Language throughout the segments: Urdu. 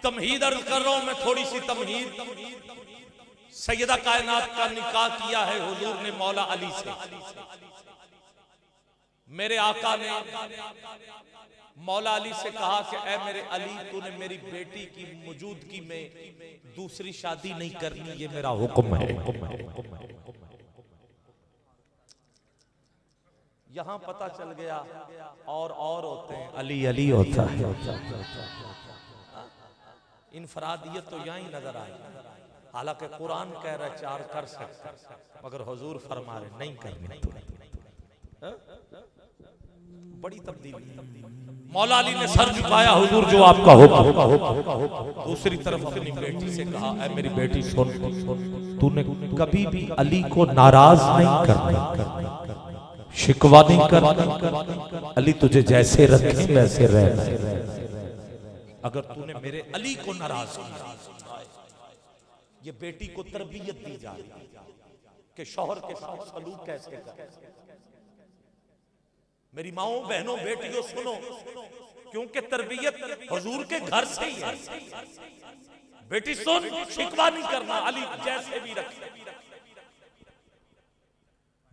تمہید عرض کر رہا ہوں میں، تھوڑی سی تمہید. سیدہ کائنات کا نکاح کیا ہے حضور نے مولا علی سے. میرے آقا نے مولا علی سے کہا کہ اے میرے علی، تو نے میری بیٹی کی موجودگی میں دوسری شادی نہیں کرنی، یہ میرا حکم ہے. یہاں پتہ چل گیا اور ہوتے ہیں، علی علی ہوتا ہے. انفرادیت تو یہاں ہی نظر آئی، حالانکہ قرآن کہہ رہا ہے 4 کر سکتا، مگر حضور فرما رہے نہیں کرنی. بڑی تبدیلی. مولا علی نے سر جھکایا، حضور جو آپ کا حکم. دوسری طرف اپنی بیٹی سے کہا اے میری بیٹی سن، تو نے کبھی بھی علی کو ناراض نہیں کرنا، شکوہ نہیں کرنا. علی تجھے جیسے رکھیں ویسے رہنا. اگر تو نے میرے علی کو ناراض کیا، یہ بیٹی کو تربیت دی جا رہی کہ شوہر کے ساتھ سلوک کیسے کرے. میری ماؤں بہنوں بیٹیوں سنو، کیونکہ تربیت حضور کے گھر سے ہی ہے. بیٹی سن، شکوہ نہیں کرنا، علی جیسے بھی رکھے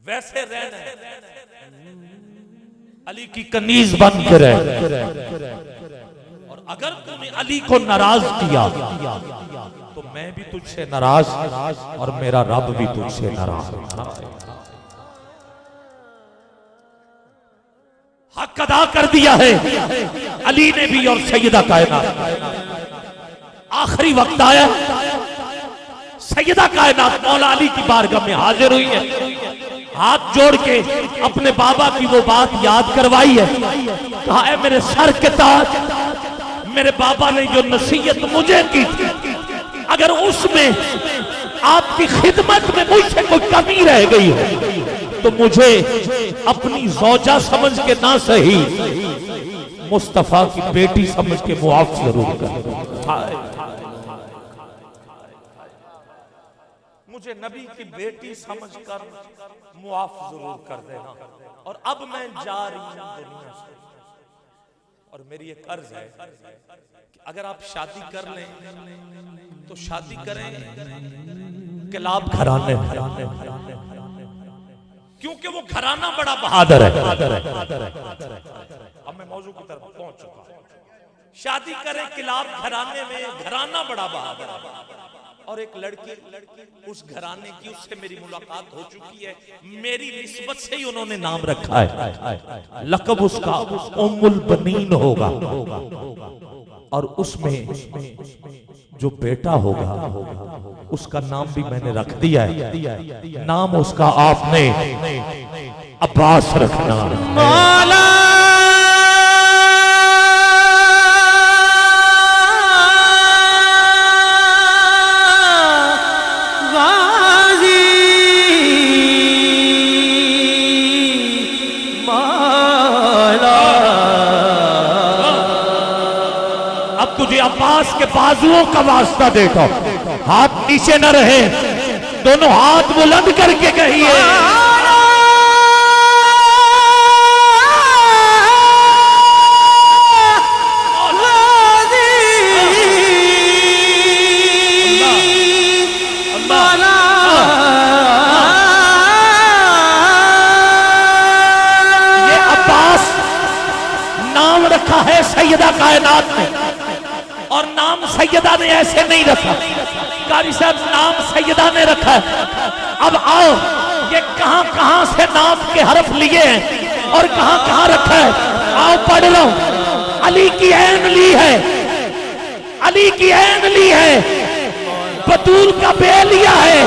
ویسے رہنا ہے. علی کی کنیز بن کے رہ. اور اگر تم نے علی کو ناراض کیا تو میں بھی تجھ سے ناراض اور میرا رب بھی تجھ سے ناراض. حق ادا کر دیا ہے علی نے بھی اور سیدہ کائنات. آخری وقت آیا، سیدہ کائنات مولا علی کی بارگاہ میں حاضر ہوئی ہے، ہاتھ جوڑ کے اپنے بابا کی وہ بات یاد کروائی ہے. کہا اے میرے سر کے تاج، میرے بابا نے جو نصیحت مجھے کی تھی، اگر اس میں آپ کی خدمت میں مجھ سے کوئی کمی رہ گئی ہو تو مجھے اپنی زوجہ سمجھ کے نہ صحیح، مصطفیٰ کی بیٹی سمجھ کے معاف ضرور کر. مجھے نبی کی بیٹی سمجھ کر معاف ضرور کر دینا. اور اب میں جا رہی ہوں دنیا سے، اور میری ایک عرض ہے کہ اگر آپ شادی کر لیں تو شادی کریں کلاب گھرانے میں، کیونکہ وہ گھرانہ بڑا بہادر ہے. اب میں موضوع کی طرف پہنچ چکا ہوں. شادی کریں کلاب گھرانے میں، گھرانہ بڑا بہادر ہے. اور ایک لڑکی اس گھرانے کی، اس سے میری ملاقات ہو چکی ہے، میری نسبت سے ہی انہوں نے نام رکھا ہے، لقب اس کا ام البنین ہوگا. اور اس میں جو بیٹا ہوگا اس کا نام بھی میں نے رکھ دیا ہے. نام اس کا آپ نے عباس رکھنا ہے. تجھے عباس کے بازوؤں کا واسطہ دیتا ہوں، ہاتھ نیچے نہ رہے، دونوں ہاتھ بلند کر کے کہیے یہ عباس نام رکھا ہے سیدہ کائنات نے، اور نام سیدہ نے ایسے نہیں رکھا. قاری صاحب نام سیدہ نے رکھا ہے. اب آؤ، یہ کہاں کہاں سے نام کے حرف لیے ہیں اور کہاں کہاں رکھا ہے. آؤ پڑھ رہا ہوں. علی کی عین لی ہے، علی کی عین لی ہے، بطول کا بے لیا ہے،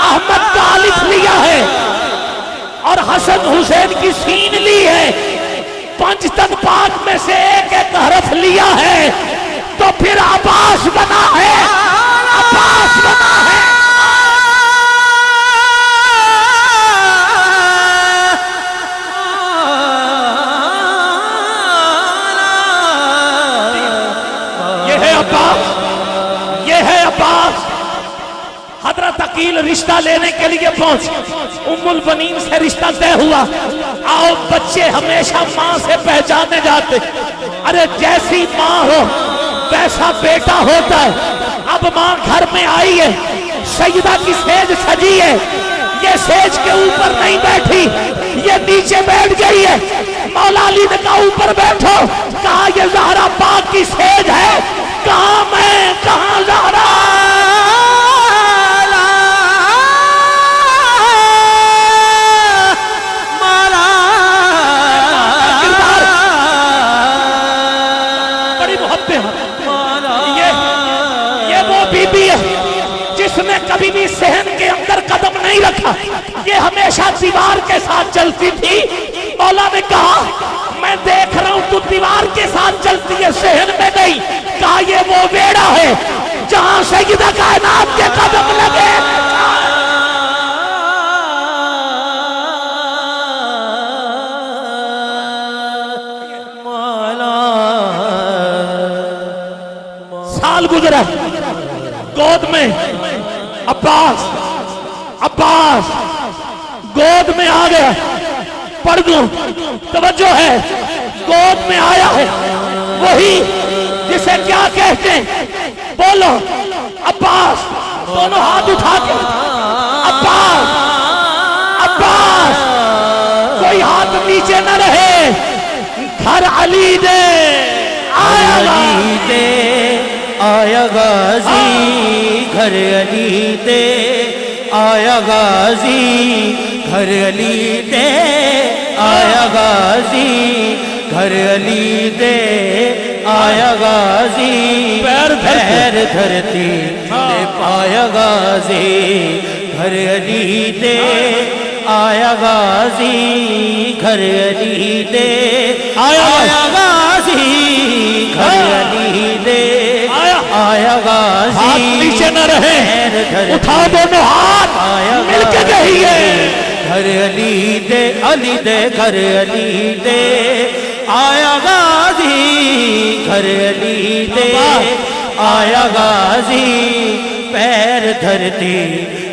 احمد کا الف لیا ہے، اور حسن حسین کی سین لی ہے. 5 تن پاک میں سے ایک ایک حرف لیا ہے تو پھر عباس بنا ہے، عباس بنا ہے. یہ ہے عباس، یہ ہے عباس. حضرت عقیل رشتہ لینے کے لیے پہنچ، ام البنین سے رشتہ طے ہوا. آؤ، بچے ہمیشہ ماں سے پہچانے جاتے. ارے جیسی ماں ہو ویسا بیٹا ہوتا ہے۔ اب ماں گھر میں آئی ہے، سیدہ کی سیج سجی ہے، یہ سیج کے اوپر نہیں بیٹھی، یہ نیچے بیٹھ گئی ہے۔ مولا علی نے کہا اوپر بیٹھو، کہا یہ زہرا پاک کی سیج ہے، کہاں میں کہاں زہرا۔ بڑی محبت ہے، یہ وہ بی بی ہے جس نے کبھی بھی صحن کے اندر قدم نہیں رکھا، یہ ہمیشہ دیوار کے ساتھ چلتی تھی۔ مولا نے کہا میں دیکھ رہا ہوں تو دیوار کے ساتھ چلتی ہے، صحن میں نہیں۔ کہا یہ وہ ویڑا ہے جہاں سیدہ کائنات کے قدم لگے۔ سال گزرا، گود میں عباس گود میں آ گیا، پڑھ دوں توجہ ہے، گود میں آیا ہے وہی جسے کیا کہتے ہیں، بولو عباس، دونوں ہاتھ اٹھا کے عباس، کوئی ہاتھ نیچے نہ رہے۔ گھر علی دے آیا غازی، گھر علی دے آیا غازی، گھر علی دے آیا غازی، گھر علی دے آیا غازی، پیر دھرتی دے پایا غازی، گھر علی دے آیا غازی، گھر علی دے آیا غازی، گھر علی دے آیا غازی۔ ہاتھ نیچے نہ رہے، اٹھا دونوں ہاتھ، مل کے کہیے گھر علی دے، علی دے گھر علی دے آیا غازی، گھر علی دے آیا غازی، پیر دھرتی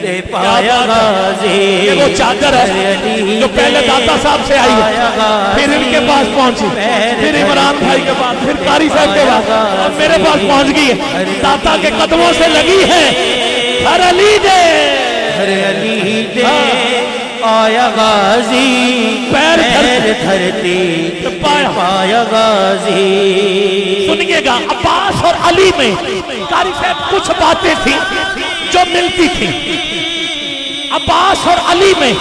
دے پایا غازی۔ یہ وہ چادر ہے جو پہلے داتا صاحب سے آئی ہے، پھر ان کے پاس پہنچی، پھر عمران بھائی کے پاس، پھر قاری صاحب کے پاس، اور میرے پاس پہنچ گئی ہے، داتا کے قدموں سے لگی ہے۔ گھر علی دے، گھر علی دے آیا غازی، پیر دھرتی پایا غازی۔ سنیے گا، عباس اور علی میں قاری صاحب کچھ باتیں تھیں جو ملتی تھیں، عباس اور علی میں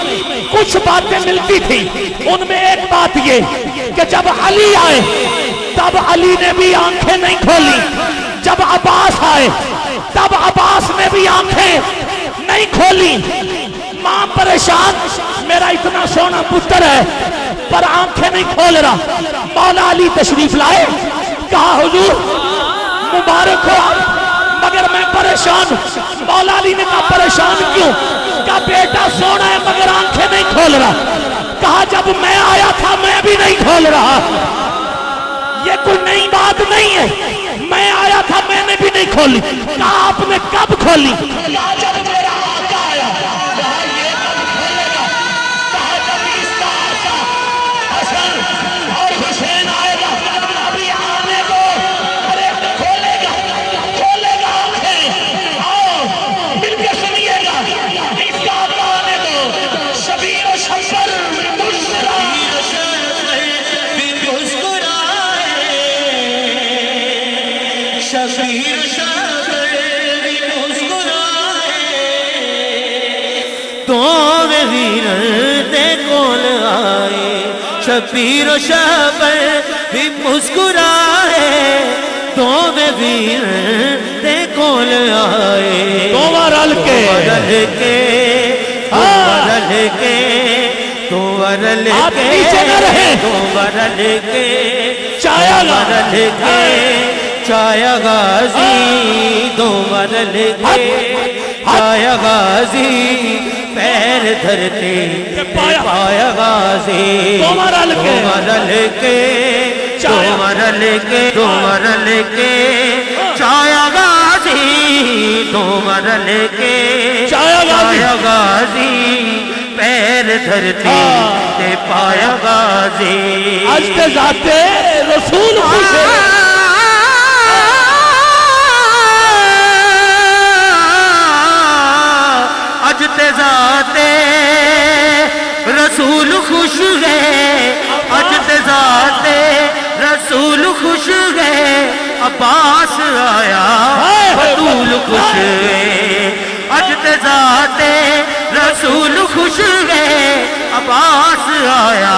کچھ باتیں ملتی تھیں۔ ان میں ایک بات یہ کہ جب علی آئے تب علی نے بھی آنکھیں نہیں کھولی، جب عباس آئے تب عباس نے بھی آنکھیں نہیں کھولی۔ ماں پریشان، میرا اتنا سونا پتر ہے پر آنکھیں نہیں کھول رہا۔ مولا علی تشریف لائے، کہا حضور مبارک ہو مگر میں پریشان ہوں۔ مولا علی نے کہا پریشان کیوں؟ کہا بیٹا سونا ہے مگر آنکھیں نہیں کھول رہا۔ کہا جب میں آیا تھا میں بھی نہیں کھول رہا، یہ کوئی نئی بات نہیں ہے، میں آیا تھا میں نے بھی نہیں کھولی۔ کہا آپ نے کب کھولی؟ کہا جب میرا آقا آیا۔ کہا یہ کب کھولے گا؟ کہا جب اس کا آقا حسن اور حسین آئے گا، ابھی آنے دو، ارے کھولے گا آنکھیں، آؤ مل کے سنیے گا، اس کا آقا آنے دو۔ شبیر و شبر شبیر شبر بھی مسکرائے، دونوں ویر دے کول آئے، شبیر و شبر بھی مسکرائے، دونوں ویر دے کول آئے، دونوں رل کے چایا غازی دومر لے چایا غازی پیر دھرتے پایا غازی دومر لے کے چایا غازی دومر لے کے چایا غازی پیر دھرتے پایا غازی۔ آج تے ذات رسول خوش ہے، عباس آیا بطول خوش گئے اجت ذات رسول خوش گئے عباس آیا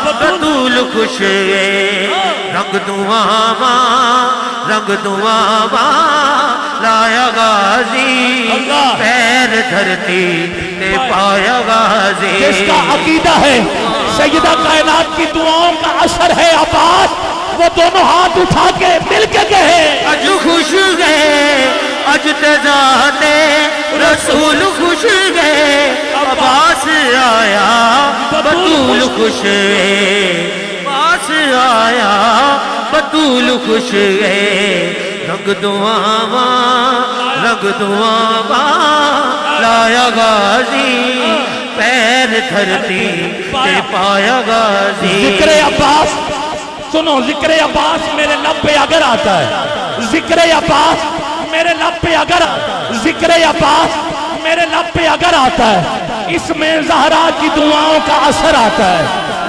بطول خوش گئے رنگ دعا لایا غازی پیر دھرتی تے پایا غازی جس کا عقیدہ ہے سیدہ کائنات کی دعاؤں کا اثر ہے عباس وہ دونوں ہاتھ اٹھا کے مل کے کہے اج خوش گئے اج تذات رسول خوش گئے عباس آیا بطول خوش گئے عباس آیا بطول خوش گئے رنگ دعا لایا غازی پیر دھرتی تے پایا غازی ذکر عباس سنو ذکر عباس میرے لب پہ اگر آتا ہے ذکر عباس میرے لب پہ اگر ذکر عباس میرے لب پہ اگر آتا ہے اس میں زہرا کی دعاؤں کا اثر آتا ہے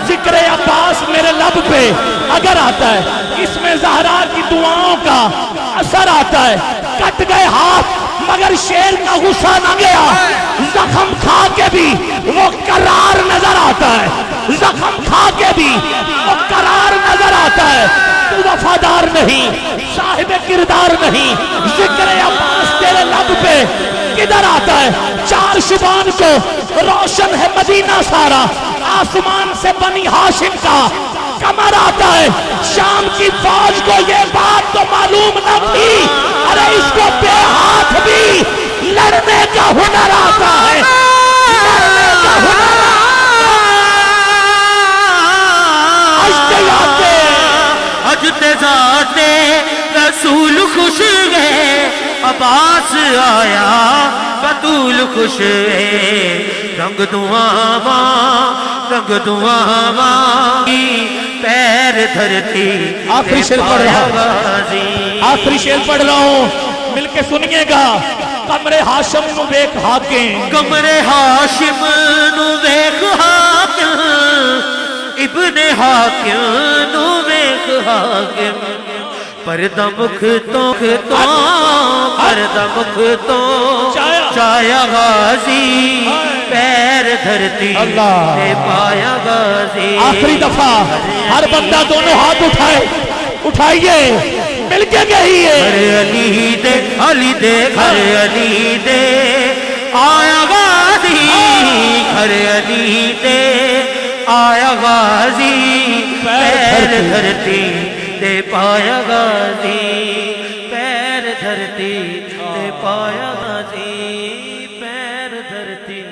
ذکر عباس میرے لب پہ اگر آتا ہے اس میں زہرا کی دعاؤں کا اثر آتا ہے کٹ گئے ہاتھ مگر شیر کا غصہ نہ گیا زخم کھا کے بھی وہ قرار نظر آتا ہے زخم کھا کے بھی وہ قرار نظر آتا ہے تو وفادار نہیں صاحب کردار نہیں ذکر عباس تیرے لب پہ کدھر آتا ہے چار شبان کو روشن ہے مدینہ سارا آسمان سے بنی ہاشم کا کمر آتا ہے شام کی فوج کو یہ بات تو معلوم نہ تھی ارے اس کو بے ہاتھ بھی لڑنے کا ہنر آتا ہے لڑنے کا ہنر اجتے ذاتے رسول خوش گئے عباس آیا بطول خوش گئے رنگ دعا پیر دھرتی آخری شعر پڑھ رہا ہوں آخری شعر پڑھ رہا ہوں مل کے سنیے گا قمر ہاشم نو ویکھ حاکم قمر ہاشم نو ویکھ حاکم ابن حاکم نو ویکھ حاکم پردہ مکھ تو پردہ مکھ تو چایا غازی پیر دھرتی تے پایا غازی آخری دفعہ ہر بندہ دونوں ہاتھ اٹھائیے مل کے کہیے گھر علی دے گھر علی دے آیا غازی گھر علی دے آیا غازی پیر دھرتی تے پایا غازی پیر دھرتی تے پایا غازی پیر دھرتی